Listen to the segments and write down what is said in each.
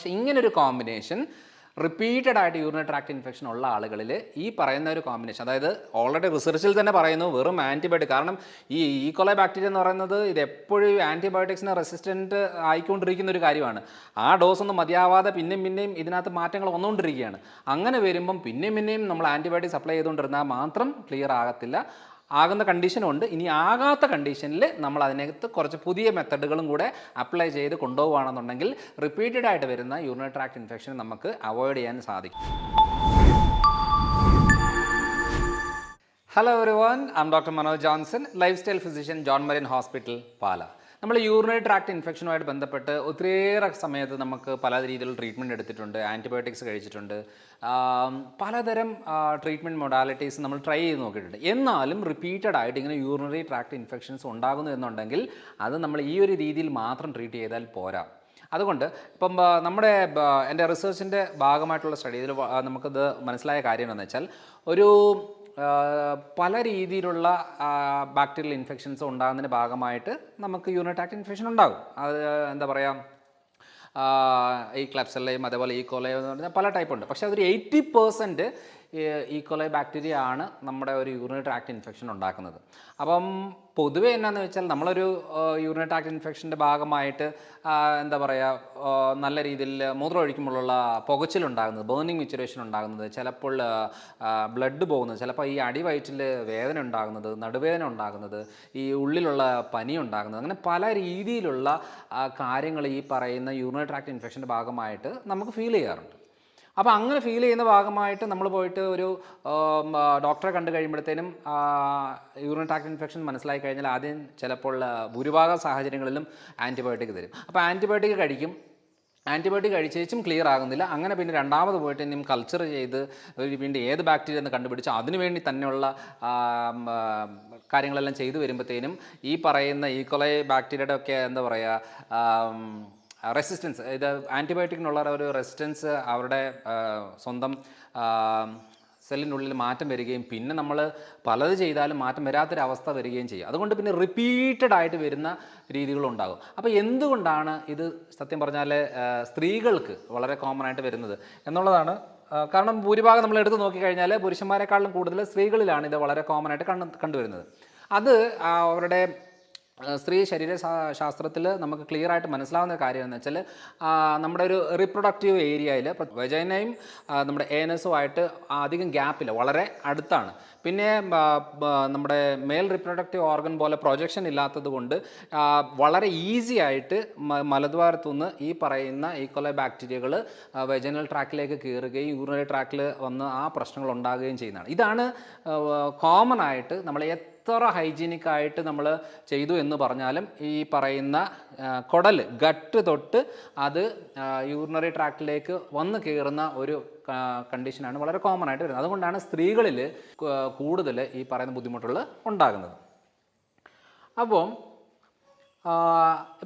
പക്ഷേ ഇങ്ങനൊരു combination repeated ആയിട്ട് യൂറിനറി ട്രാക്ട് ഇൻഫെക്ഷൻ ഉള്ള ആളുകളിൽ ഈ പറയുന്ന ഒരു കോമ്പിനേഷൻ, അതായത് ഓൾറെഡി റിസർച്ചിൽ തന്നെ പറയുന്നു വെറും ആൻറ്റിബയോട്ടിക്, കാരണം ഈ ഈക്കോളൈ ബാക്ടീരിയ എന്ന് പറയുന്നത് ഇത് എപ്പോഴും ആൻറ്റിബയോട്ടിക്സിന് റെസിസ്റ്റൻറ്റ് ആയിക്കൊണ്ടിരിക്കുന്ന ഒരു കാര്യമാണ്. ആ ഡോസ് ഒന്നും മതിയാവാതെ പിന്നെയും ഇതിനകത്ത് മാറ്റങ്ങൾ വന്നുകൊണ്ടിരിക്കുകയാണ്. അങ്ങനെ വരുമ്പം പിന്നെയും നമ്മൾ ആൻറ്റിബയോട്ടിക് സപ്ലൈ ചെയ്തുകൊണ്ടിരുന്നാൽ മാത്രം ക്ലിയർ ആകത്തില്ല. ആകുന്ന കണ്ടീഷനുണ്ട്. ഇനി ആകാത്ത കണ്ടീഷനിൽ നമ്മൾ അതിനകത്ത് കുറച്ച് പുതിയ മെത്തഡുകളും കൂടെ അപ്ലൈ ചെയ്ത് കൊണ്ടുപോകുകയാണെന്നുണ്ടെങ്കിൽ റിപ്പീറ്റഡ് ആയിട്ട് വരുന്ന യൂറിനറി ട്രാക്ട് ഇൻഫെക്ഷൻ നമുക്ക് അവോയ്ഡ് ചെയ്യാൻ സാധിക്കും. Hello everyone, I am doctor Manoj Johnson, lifestyle physician, John Marian hospital, Pala. നമ്മൾ യൂറിനറി ട്രാക്ട് ഇൻഫെക്ഷനുമായിട്ട് ബന്ധപ്പെട്ട് ഒത്തിരിയേറെ സമയത്ത് നമുക്ക് പല രീതിയിലുള്ള ട്രീറ്റ്മെൻറ്റ് എടുത്തിട്ടുണ്ട്, ആൻറ്റിബയോട്ടിക്സ് കഴിച്ചിട്ടുണ്ട്, പലതരം ട്രീറ്റ്മെൻറ്റ് മൊഡാലിറ്റീസ് നമ്മൾ ട്രൈ ചെയ്ത് നോക്കിയിട്ടുണ്ട്. എന്നാലും റിപ്പീറ്റഡ് ആയിട്ട് ഇങ്ങനെ യൂറിനറി ട്രാക്ട് ഇൻഫെക്ഷൻസ് ഉണ്ടാകുന്നു എന്നുണ്ടെങ്കിൽ അത് നമ്മൾ ഈ ഒരു രീതിയിൽ മാത്രം ട്രീറ്റ് ചെയ്താൽ പോരാ. അതുകൊണ്ട് ഇപ്പം എൻ്റെ റിസർച്ചിൻ്റെ ഭാഗമായിട്ടുള്ള സ്റ്റഡിയിൽ നമുക്കത് മനസ്സിലായ കാര്യം എന്താണെന്ന് വെച്ചാൽ, ഒരു പല രീതിയിലുള്ള ബാക്ടീരിയൽ ഇൻഫെക്ഷൻസ് ഉണ്ടാകുന്നതിൻ്റെ ഭാഗമായിട്ട് നമുക്ക് യൂറിനറി ട്രാക്ട് ഇൻഫെക്ഷൻ ഉണ്ടാകും. അത് എന്താ പറയുക, ഈ ക്ലെപ്സെല്ലയും അതേപോലെ ഈക്കോലയും എന്ന് പറഞ്ഞാൽ പല ടൈപ്പ് ഉണ്ട്. പക്ഷേ അതൊരു 80% ഈക്കോലൈ ബാക്ടീരിയ ആണ് നമ്മുടെ ഒരു യൂറിനറി ട്രാക്ട് ഇൻഫെക്ഷൻ ഉണ്ടാക്കുന്നത്. അപ്പം പൊതുവേ എന്നാന്ന് വെച്ചാൽ, നമ്മളൊരു യൂറിനറി ട്രാക്ട് ഇൻഫെക്ഷൻ്റെ ഭാഗമായിട്ട് എന്താ പറയുക, നല്ല രീതിയിൽ മൂത്രം ഒഴിക്കുമ്പോഴുള്ള പുകച്ചിലുണ്ടാകുന്നത്, ബേണിംഗ് മിച്ചുറേഷൻ ഉണ്ടാകുന്നത്, ചിലപ്പോൾ ബ്ലഡ് പോകുന്നത്, ചിലപ്പോൾ ഈ അടിവയറ്റിൽ വേദന ഉണ്ടാകുന്നത്, നടുവേദന ഉണ്ടാകുന്നത്, ഈ ഉള്ളിലുള്ള പനി ഉണ്ടാകുന്നത്, അങ്ങനെ പല രീതിയിലുള്ള കാര്യങ്ങൾ ഈ പറയുന്ന യൂറിനറി ട്രാക്ട് ഇൻഫെക്ഷൻ്റെ ഭാഗമായിട്ട് നമുക്ക് ഫീൽ ചെയ്യാറുണ്ട്. അപ്പോൾ അങ്ങനെ ഫീൽ ചെയ്യുന്ന ഭാഗമായിട്ട് നമ്മൾ പോയിട്ട് ഒരു ഡോക്ടറെ കണ്ടു കഴിയുമ്പോഴത്തേനും യൂറിനറി ട്രാക്ട് ഇൻഫെക്ഷൻ മനസ്സിലായി കഴിഞ്ഞാൽ ആദ്യം ചിലപ്പോൾ ഭൂരിഭാഗം സാഹചര്യങ്ങളിലും ആൻറ്റിബയോട്ടിക് തരും. അപ്പോൾ ആൻറ്റിബയോട്ടിക് കഴിക്കും. ആൻറ്റിബയോട്ടിക് കഴിച്ചേച്ചും ക്ലിയർ ആകുന്നില്ല. അങ്ങനെ പിന്നെ രണ്ടാമത് പോയിട്ട് ഇനിയും കൾച്ചർ ചെയ്ത് വീണ്ടും ഏത് ബാക്ടീരിയ എന്ന് കണ്ടുപിടിച്ച് അതിനുവേണ്ടി തന്നെയുള്ള കാര്യങ്ങളെല്ലാം ചെയ്തു വരുമ്പോഴത്തേനും ഈ പറയുന്ന ഈക്കോലൈ ബാക്ടീരിയയുടെ ഒക്കെ എന്താ പറയുക, റെസിസ്റ്റൻസ്, ഇത് ആൻറ്റിബയോട്ടിക്കിനുള്ള ഒരു റെസിസ്റ്റൻസ് അവരുടെ സ്വന്തം സെല്ലിനുള്ളിൽ മാറ്റം വരികയും പിന്നെ നമ്മൾ പലത് ചെയ്താലും മാറ്റം വരാത്തൊരവസ്ഥ വരികയും ചെയ്യും. അതുകൊണ്ട് പിന്നെ റിപ്പീറ്റഡ് ആയിട്ട് വരുന്ന രീതികളുണ്ടാകും. അപ്പോൾ എന്തുകൊണ്ടാണ് ഇത് സത്യം പറഞ്ഞാൽ സ്ത്രീകൾക്ക് വളരെ കോമൺ ആയിട്ട് വരുന്നത് എന്നുള്ളതാണ്. കാരണം ഭൂരിഭാഗം നമ്മൾ എടുത്ത് നോക്കിക്കഴിഞ്ഞാൽ പുരുഷന്മാരെക്കാളും കൂടുതൽ സ്ത്രീകളിലാണ് ഇത് വളരെ കോമൺ ആയിട്ട് കണ്ടുവരുന്നത്. അത് അവരുടെ സ്ത്രീ ശാസ്ത്രത്തിൽ നമുക്ക് ക്ലിയർ ആയിട്ട് മനസ്സിലാവുന്ന കാര്യം എന്ന് വെച്ചാൽ, നമ്മുടെ ഒരു റീപ്രൊഡക്റ്റീവ് ഏരിയയിൽ വജൈനയും നമ്മുടെ ഏനസുമായിട്ട് അധികം ഗ്യാപ്പില്ല, വളരെ അടുത്താണ്. പിന്നെ നമ്മുടെ മെയിൽ റീപ്രൊഡക്റ്റീവ് ഓർഗൻ പോലെ പ്രൊജക്ഷൻ ഇല്ലാത്തത് കൊണ്ട് വളരെ ഈസി ആയിട്ട് മലദ്വാരത്തുനിന്ന് ഈ പറയുന്ന ഈക്കോലൈ ബാക്ടീരിയകൾ വെജൈനൽ ട്രാക്കിലേക്ക് കയറുകയും യൂറിനറി ട്രാക്കിൽ വന്ന് ആ പ്രശ്നങ്ങൾ ഉണ്ടാകുകയും ചെയ്യുന്നതാണ്. ഇതാണ് കോമൺ ആയിട്ട് നമ്മൾ എത്ര ഹൈജീനിക് ആയിട്ട് നമ്മൾ ചെയ്തു എന്ന് പറഞ്ഞാലും ഈ പറയുന്ന കുടൽ ഗട്ട് തൊട്ട് അത് യൂറിനറി ട്രാക്റ്റിലേക്ക് വന്ന് കയറുന്ന ഒരു കണ്ടീഷനാണ് വളരെ കോമൺ ആയിട്ട് വരുന്നത്. അതുകൊണ്ടാണ് സ്ത്രീകളിൽ കൂടുതൽ ഈ പറയുന്ന ബുദ്ധിമുട്ടുകൾ ഉണ്ടാകുന്നത്. അപ്പോൾ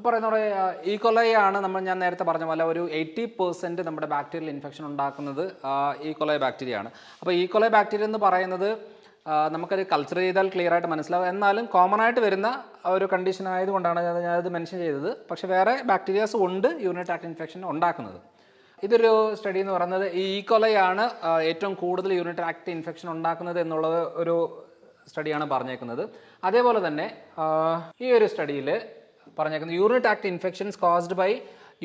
പറയുന്ന പോലെ ഈക്കോലൈ ആണ് ഞാൻ നേരത്തെ പറഞ്ഞ പോലെ ഒരു 80% നമ്മുടെ ബാക്ടീരിയൽ ഇൻഫെക്ഷൻ ഉണ്ടാക്കുന്നത് ഈക്കോലൈ ബാക്ടീരിയ ആണ്. അപ്പോൾ ഈക്കോലൈ ബാക്ടീരിയ എന്ന് പറയുന്നത് നമുക്കത് കൾച്ചർ ചെയ്താൽ ക്ലിയർ ആയിട്ട് മനസ്സിലാവും. എന്നാലും കോമൺ ആയിട്ട് വരുന്ന ഒരു കണ്ടീഷൻ ആയതുകൊണ്ടാണ് ഞാനത് മെൻഷൻ ചെയ്തത്. പക്ഷേ വേറെ ബാക്ടീരിയാസ് ഉണ്ട് യൂറിനറി ട്രാക്ട് ഇൻഫെക്ഷൻ ഉണ്ടാക്കുന്നത്. ഇതൊരു സ്റ്റഡി എന്ന് പറയുന്നത് ഈ ഈക്കോലൈ ആണ് ഏറ്റവും കൂടുതൽ യൂറിനറി ട്രാക്ട് ഇൻഫെക്ഷൻ ഉണ്ടാക്കുന്നത് എന്നുള്ളത് ഒരു സ്റ്റഡിയാണ് പറഞ്ഞേക്കുന്നത്. അതേപോലെ തന്നെ ഈ ഒരു സ്റ്റഡിയിൽ പറഞ്ഞേക്കുന്നത് urinary tract infections caused by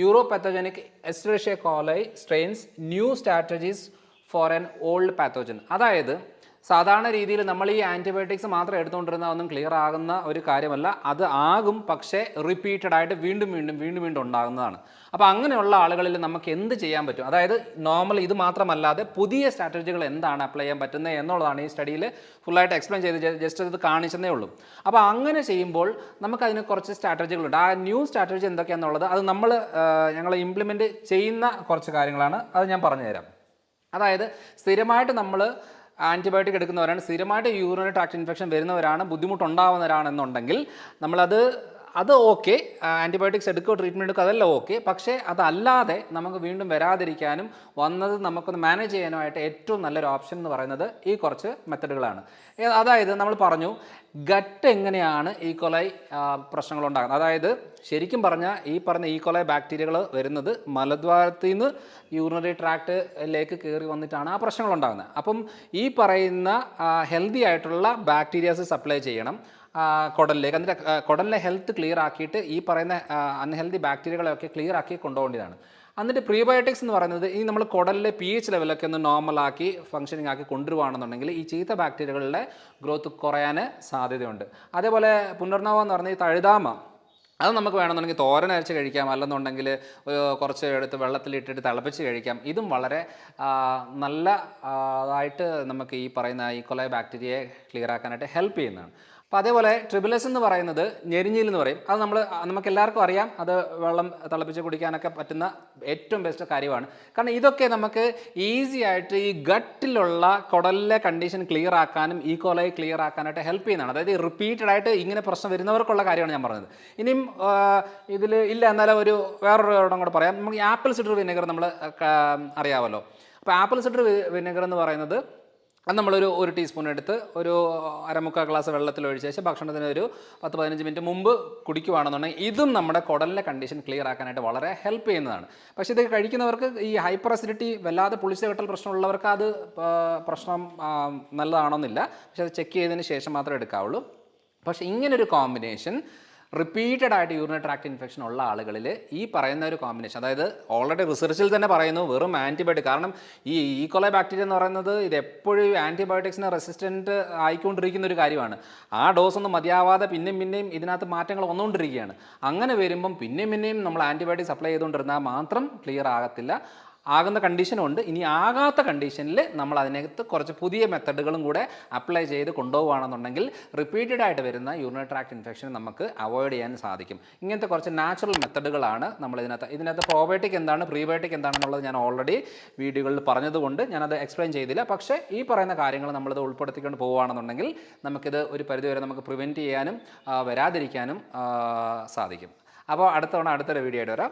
uropathogenic Escherichia coli strains, new strategies for an old pathogen. അതായത് സാധാരണ രീതിയിൽ നമ്മൾ ഈ ആൻറ്റിബയോട്ടിക്സ് മാത്രം എടുത്തുകൊണ്ടിരുന്ന ഒന്നും ക്ലിയർ ആകുന്ന ഒരു കാര്യമല്ല. അത് ആകും, പക്ഷേ റിപ്പീറ്റഡ് ആയിട്ട് വീണ്ടും ഉണ്ടാകുന്നതാണ്. അപ്പോൾ അങ്ങനെയുള്ള ആളുകളിൽ നമുക്ക് എന്ത് ചെയ്യാൻ പറ്റും, അതായത് നോർമൽ ഇത് മാത്രമല്ലാതെ പുതിയ സ്ട്രാറ്റജികൾ എന്താണ് അപ്ലൈ ചെയ്യാൻ പറ്റുന്നത് എന്നുള്ളതാണ് ഈ സ്റ്റഡിയിൽ ഫുള്ളായിട്ട് എക്സ്പ്ലെയിൻ ചെയ്ത് ജസ്റ്റ് ഇത് കാണിച്ചതേ ഉള്ളൂ. അപ്പോൾ അങ്ങനെ ചെയ്യുമ്പോൾ നമുക്കതിന് കുറച്ച് സ്ട്രാറ്റജികളുണ്ട്. ആ ന്യൂ സ്ട്രാറ്റജി എന്തൊക്കെയാണെന്നുള്ളത് അത് ഞങ്ങൾ ഇംപ്ലിമെൻറ്റ് ചെയ്യുന്ന കുറച്ച് കാര്യങ്ങളാണ്. അത് ഞാൻ പറഞ്ഞുതരാം. അതായത് സ്ഥിരമായിട്ട് നമ്മൾ ആൻറ്റിബയോട്ടിക് എടുക്കുന്നവരാണ്, സ്ഥിരമായിട്ട് യൂറിനറി ട്രാക്ട് ഇൻഫെക്ഷൻ വരുന്നവരാണ്, ബുദ്ധിമുട്ടുണ്ടാവുന്നവരാണെന്നുണ്ടെങ്കിൽ നമ്മളത് അത് ഓക്കെ, ആൻറ്റിബയോട്ടിക്സ് എടുക്കുകയോ ട്രീറ്റ്മെൻറ്റ് എടുക്കുക അതെല്ലാം ഓക്കെ. പക്ഷേ അതല്ലാതെ നമുക്ക് വീണ്ടും വരാതിരിക്കാനും വന്നത് നമുക്കൊന്ന് മാനേജ് ചെയ്യാനുമായിട്ട് ഏറ്റവും നല്ലൊരു ഓപ്ഷൻ എന്ന് പറയുന്നത് ഈ കുറച്ച് മെത്തഡുകളാണ്. അതായത് നമ്മൾ പറഞ്ഞു ഗട്ട് എങ്ങനെയാണ് ഈക്കോലൈ പ്രശ്നങ്ങളുണ്ടാകുന്നത്. അതായത് ശരിക്കും പറഞ്ഞാൽ ഈ പറഞ്ഞ ഈക്കോലൈ ബാക്ടീരിയകൾ വരുന്നത് മലദ്വാരത്തിൽ നിന്ന് യൂറിനറി ട്രാക്റ്റിലേക്ക് കയറി വന്നിട്ടാണ് ആ പ്രശ്നങ്ങൾ ഉണ്ടാകുന്നത്. അപ്പം ഈ പറയുന്ന ഹെൽത്തി ആയിട്ടുള്ള ബാക്ടീരിയാസ് സപ്ലൈ ചെയ്യണം കുടലിലേക്ക്. എന്നിട്ട് കുടലിലെ ഹെൽത്ത് ക്ലിയർ ആക്കിയിട്ട് ഈ പറയുന്ന അൺഹെൽത്തി ബാക്ടീരിയകളെയൊക്കെ ക്ലിയർ ആക്കി കൊണ്ടുപോകേണ്ടതാണ്. എന്നിട്ട് പ്രീബയോട്ടിക്സ് എന്ന് പറയുന്നത് ഈ നമ്മൾ കുടലിലെ pH ലെവലൊക്കെ ഒന്ന് നോർമലാക്കി ഫങ്ഷനിങ് ആക്കി കൊണ്ടുവരികയാണെന്നുണ്ടെങ്കിൽ ഈ ചീത്ത ബാക്ടീരിയകളുടെ ഗ്രോത്ത് കുറയാൻ സാധ്യതയുണ്ട്. അതേപോലെ പുനർനവം എന്ന് പറഞ്ഞാൽ ഈ തഴുതാമ, അത് നമുക്ക് വേണമെന്നുണ്ടെങ്കിൽ തോരൻ അരച്ച് കഴിക്കാം, അല്ലെന്നുണ്ടെങ്കിൽ കുറച്ച് എടുത്ത് വെള്ളത്തിലിട്ടിട്ട് തിളപ്പിച്ച് കഴിക്കാം. ഇതും വളരെ നല്ല അതായിട്ട് നമുക്ക് ഈ പറയുന്ന ഈക്കോലൈ ബാക്ടീരിയയെ ക്ലിയർ ആക്കാനായിട്ട് ഹെൽപ്പ് ചെയ്യുന്നതാണ്. അപ്പോൾ അതേപോലെ ട്രിബിലസ് എന്ന് പറയുന്നത് ഞെരിഞ്ഞീൽ എന്ന് പറയും. അത് നമുക്ക് എല്ലാവർക്കും അറിയാം, അത് വെള്ളം തിളപ്പിച്ച് കുടിക്കാനൊക്കെ പറ്റുന്ന ഏറ്റവും ബെസ്റ്റ് കാര്യമാണ്. കാരണം ഇതൊക്കെ നമുക്ക് ഈസി ആയിട്ട് ഈ ഗട്ടിലുള്ള കുടലിലെ കണ്ടീഷൻ ക്ലിയർ ആക്കാനും ഈക്കോലൈ ക്ലിയർ ആക്കാനായിട്ട് ഹെൽപ്പ് ചെയ്യുന്നതാണ്. അതായത് റിപ്പീറ്റഡ് ആയിട്ട് ഇങ്ങനെ പ്രശ്നം വരുന്നവർക്കുള്ള കാര്യമാണ് ഞാൻ പറഞ്ഞത്. ഇനിയും ഇതിൽ ഇല്ല എന്നാലും വേറൊരു ഇടം കൂടെ പറയാം. നമുക്ക് ഈ ആപ്പിൾ സിഡർ വിനെഗർ നമ്മൾ അറിയാമല്ലോ. അപ്പോൾ ആപ്പിൾ സിഡർ വിനെഗർ എന്ന് പറയുന്നത് അത് നമ്മളൊരു ടീസ്പൂൺ എടുത്ത് ഒരു അരമുക്കാൽ ഗ്ലാസ് വെള്ളത്തിൽ ഒഴിച്ച ശേഷം ഭക്ഷണത്തിന് ഒരു 10-15 മിനിറ്റ് മുമ്പ് കുടിക്കുകയാണെന്നുണ്ടെങ്കിൽ ഇതും നമ്മുടെ കുടലിലെ കണ്ടീഷൻ ക്ലിയർ ആക്കാനായിട്ട് വളരെ ഹെൽപ്പ് ചെയ്യുന്നതാണ്. പക്ഷേ ഇത് കഴിക്കുന്നവർക്ക് ഈ ഹൈപ്പർ അസിഡിറ്റി വല്ലാതെ പുളിച്ച കെട്ടൽ പ്രശ്നമുള്ളവർക്ക് അത് പ്രശ്നം നല്ലതാണോന്നില്ല. പക്ഷേ അത് ചെക്ക് ചെയ്തതിന് ശേഷം മാത്രമേ എടുക്കാവുള്ളൂ. പക്ഷേ ഇങ്ങനൊരു കോമ്പിനേഷൻ റിപ്പീറ്റഡ് ആയിട്ട് യൂറിനറി ട്രാക്ട് ഇൻഫെക്ഷൻ ഉള്ള ആളുകളിൽ ഈ പറയുന്ന ഒരു കോമ്പിനേഷൻ, അതായത് ഓൾറെഡി റിസർച്ചിൽ തന്നെ പറയുന്നു വെറും ആൻറ്റിബയോട്ടിക്. കാരണം ഈ ഈക്കോലൈ ബാക്ടീരിയ എന്ന് പറയുന്നത് ഇത് എപ്പോഴും ആൻറ്റിബയോട്ടിക്സിന് റെസിസ്റ്റൻറ്റ് ആയിക്കൊണ്ടിരിക്കുന്ന ഒരു കാര്യമാണ്. ആ ഡോസ് ഒന്നും മതിയാവാതെ പിന്നെയും ഇതിനകത്ത് മാറ്റങ്ങൾ വന്നുകൊണ്ടിരിക്കുകയാണ്. അങ്ങനെ വരുമ്പം പിന്നെയും നമ്മൾ ആൻറ്റിബയോട്ടിക് സപ്ലൈ ചെയ്തുകൊണ്ടിരുന്നാൽ മാത്രം ക്ലിയർ ആകത്തില്ല. ആകുന്ന കണ്ടീഷനുണ്ട്. ഇനി ആകാത്ത കണ്ടീഷനിൽ നമ്മൾ അതിനകത്ത് കുറച്ച് പുതിയ മെത്തഡുകളും കൂടെ അപ്ലൈ ചെയ്ത് കൊണ്ടുപോവുകയാണെന്നുണ്ടെങ്കിൽ റിപ്പീറ്റഡ് ആയിട്ട് വരുന്ന യൂറിനറി ട്രാക്ട് ഇൻഫെക്ഷൻ നമുക്ക് അവോയ്ഡ് ചെയ്യാൻ സാധിക്കും. ഇങ്ങനത്തെ കുറച്ച് നാച്ചുറൽ മെത്തഡുകളാണ് നമ്മൾ ഇതിനകത്ത് പ്രോബയോട്ടിക് എന്താണ് പ്രീബയോട്ടിക് എന്താണെന്നുള്ളത് ഞാൻ ഓൾറെഡി വീഡിയോകളിൽ പറഞ്ഞതുകൊണ്ട് ഞാനത് എക്സ്പ്ലെയിൻ ചെയ്തില്ല. പക്ഷേ ഈ പറയുന്ന കാര്യങ്ങൾ നമ്മളിത് ഉൾപ്പെടുത്തിക്കൊണ്ട് പോവുകയാണെന്നുണ്ടെങ്കിൽ നമുക്കിത് ഒരു പരിധിവരെ നമുക്ക് പ്രിവെൻറ്റ് ചെയ്യാനും വരാതിരിക്കാനും സാധിക്കും. അപ്പോൾ അടുത്തൊരു വീഡിയോ ആയിട്ട് വരാം.